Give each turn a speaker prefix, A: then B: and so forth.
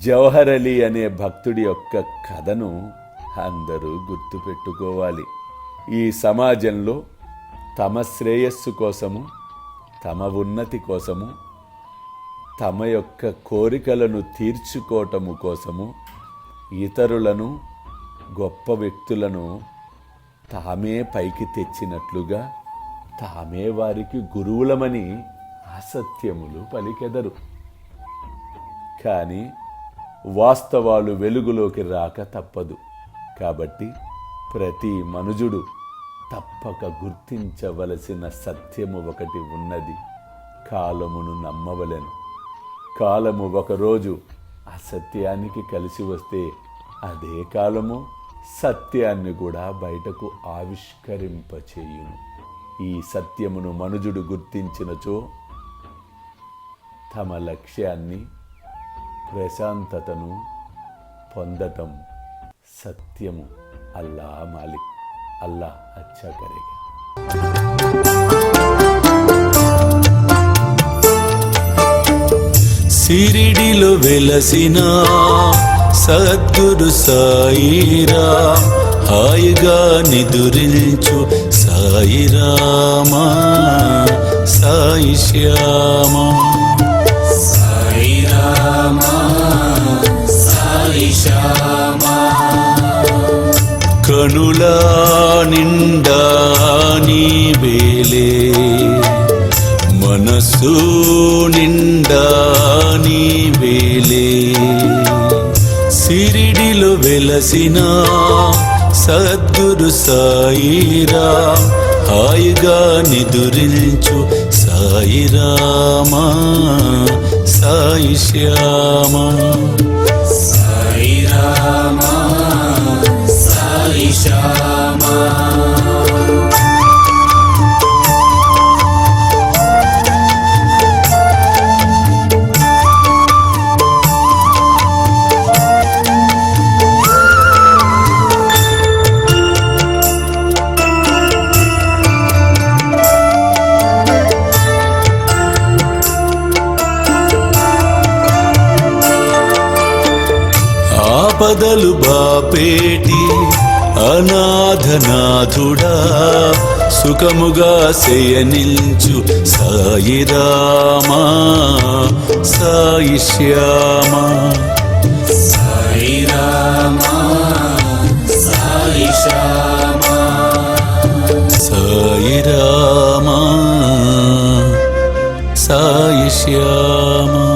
A: జవహర్ అలీ అనే భక్తుడి యొక్క కథను అందరూ గుర్తుపెట్టుకోవాలి. ఈ సమాజంలో తమ శ్రేయస్సు కోసము, తమ ఉన్నతి కోసము, తమ యొక్క కోరికలను తీర్చుకోవటము కోసము ఇతరులను, గొప్ప వ్యక్తులను తామే పైకి తెచ్చినట్లుగా తామే వారికి గురువులమని అసత్యములు పలికెదరు. కానీ వాస్తవాలు వెలుగులోకి రాక తప్పదు. కాబట్టి ప్రతి మనుజుడు తప్పక గుర్తించవలసిన సత్యము ఒకటి ఉన్నది. కాలమును నమ్మవలెను. కాలము ఒకరోజు అసత్యానికి కలిసి వస్తే అదే కాలము సత్యాన్ని కూడా బయటకు ఆవిష్కరింపచేయును. ఈ సత్యమును మనుజుడు గుర్తించినచో తమ లక్ష్యాన్ని, ప్రశాంతతను పొందటం సత్యము. అల్లా మాలిక్, అల్లా అచ్చా కరేగా.
B: సిరిడిలో వెలసిన సద్గురు సాయిరా, హాయిగా నిదురించు సాయిరామా, సాయి శ్యామా.
C: సాయిరామా, సాయి శ్యామా.
B: కనులా నిండా నీవేలే, మనసు నిండా నీవేలే. సిరిడిలో వెలసిన సద్గురు సాయిరా, హాయిగా నిదురించు సాయిరామా, సాయి శ్యామా.
C: సాయిరామా, సాయి శ్యామా.
B: ఆపదలు బాపేటి అనాథనాథుడా, సుఖముగా శయనించు సాయిరామా, సాయి శ్యామా.
C: సాయిరామా, సాయి శ్యామా.
B: సాయిరామా, సాయి శ్యామా.